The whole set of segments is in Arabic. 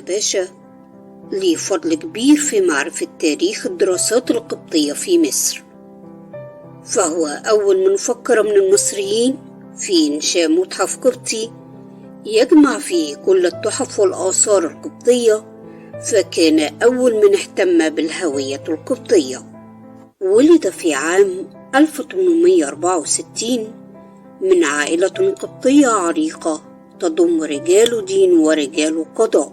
باشا ليه فضل كبير في معرفة تاريخ الدراسات القبطية في مصر، فهو أول من فكر من المصريين في إنشاء متحف قبطي يجمع فيه كل التحف والآثار القبطية، فكان أول من اهتم بالهوية القبطية. ولد في عام 1864 من عائلة قبطية عريقة تضم رجال دين ورجال قضاء.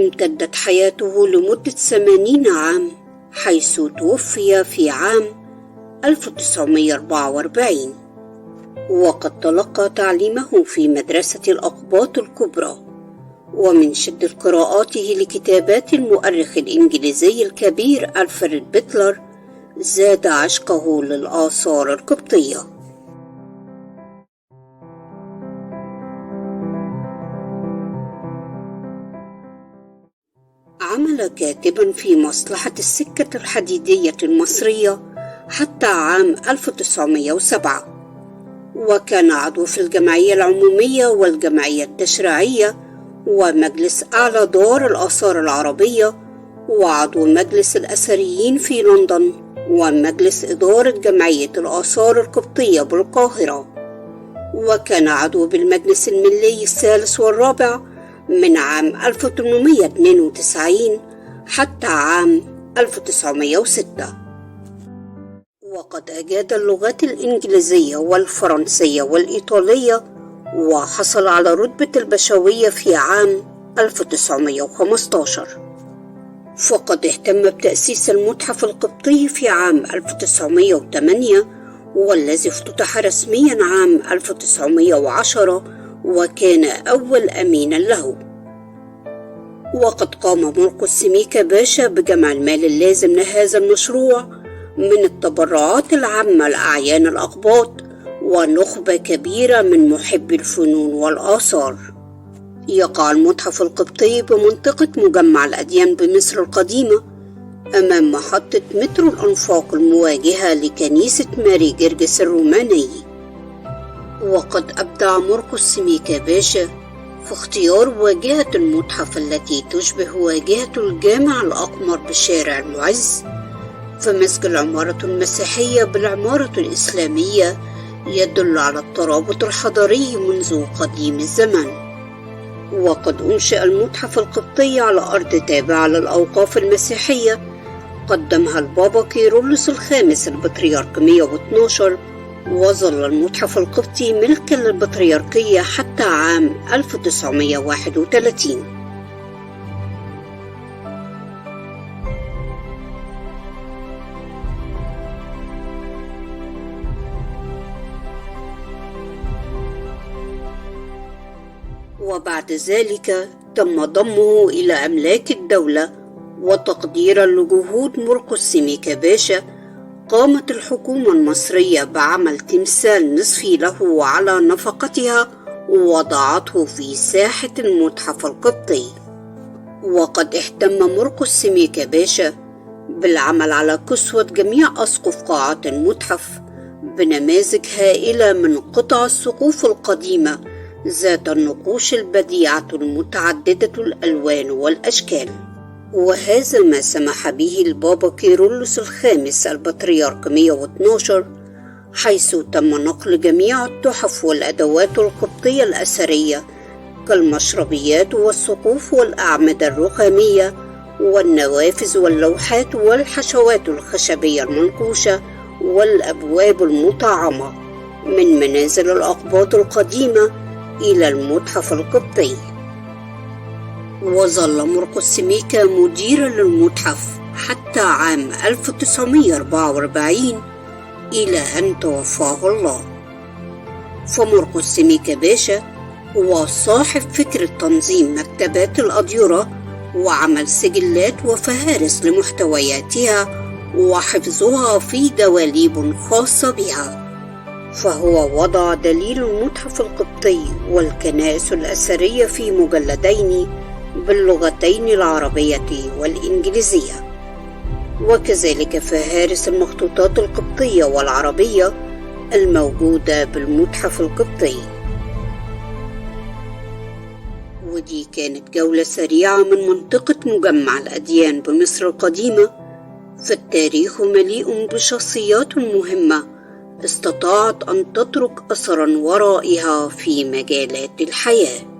امتدت حياته لمدة 80 عام، حيث توفي في عام 1944، وقد تلقى تعليمه في مدرسة الأقباط الكبرى. ومن شدة قراءاته لكتابات المؤرخ الإنجليزي الكبير ألفريد بيتلر زاد عشقه للآثار القبطية. عمل كاتبا في مصلحة السكة الحديدية المصرية حتى عام 1907، وكان عضو في الجمعية العمومية والجمعية التشريعية ومجلس أعلى دار الآثار العربية، وعضو مجلس الأثريين في لندن، ومجلس إدارة جمعية الآثار القبطية بالقاهرة، وكان عضو بالمجلس الملي الثالث والرابع من عام 1892 حتى عام 1906. وقد أجاد اللغات الإنجليزية والفرنسية والإيطالية، وحصل على رتبة البشوية في عام 1915. فقد اهتم بتأسيس المتحف القبطي في عام 1908، والذي افتتح رسميا عام 1910، وكان أول أمين له. وقد قام مرقس سميكة باشا بجمع المال اللازم لهذا المشروع من التبرعات العامة لأعيان الأقباط ونخبة كبيرة من محبي الفنون والآثار. يقع المتحف القبطي بمنطقة مجمع الأديان بمصر القديمة، أمام محطة مترو الأنفاق المواجهة لكنيسة ماري جرجس الروماني. وقد أبدع مرقس سميكة باشا في اختيار واجهة المتحف التي تشبه واجهة الجامع الأقمر بشارع المعز، فمزج العمارة المسيحية بالعمارة الإسلامية يدل على الترابط الحضاري منذ قديم الزمن. وقد أنشأ المتحف القبطي على أرض تابعة للأوقاف المسيحية، قدمها البابا كيرلس الخامس البطريرك 112، وظل المتحف القبطي ملكا للبطريركية حتى عام 1931. وبعد ذلك تم ضمه إلى أملاك الدولة. وتقديرا لجهود مرقس سميكة باشا، قامت الحكومة المصرية بعمل تمثال نصفي له على نفقتها، ووضعته في ساحة المتحف القبطي. وقد اهتم مرقس سميكة باشا بالعمل على كسوة جميع أسقف قاعات المتحف بنماذج هائلة من قطع السقوف القديمة ذات النقوش البديعة المتعددة الألوان والأشكال. وهذا ما سمح به البابا كيرلس الخامس البطريرك 112، حيث تم نقل جميع التحف والأدوات القبطية الأثرية كالمشربيات والسقوف والأعمدة الرخامية والنوافذ واللوحات والحشوات الخشبية المنقوشة والأبواب المطعمة من منازل الأقباط القديمة إلى المتحف القبطي. وظل مرقس سميكة مديرا للمتحف حتى عام 1944 إلى أن توفاه الله. فمرقس سميكة باشا هو صاحب فكرة تنظيم مكتبات الأديرة وعمل سجلات وفهارس لمحتوياتها وحفظها في دواليب خاصة بها. فهو وضع دليل المتحف القبطي والكنائس الأثرية في مجلدين باللغتين العربية والإنجليزية، وكذلك فهارس المخطوطات القبطية والعربية الموجودة بالمتحف القبطي. ودي كانت جولة سريعة من منطقة مجمع الأديان بمصر القديمة. فالتاريخ مليء بشخصيات مهمة استطاعت أن تترك أثرا ورائها في مجالات الحياة.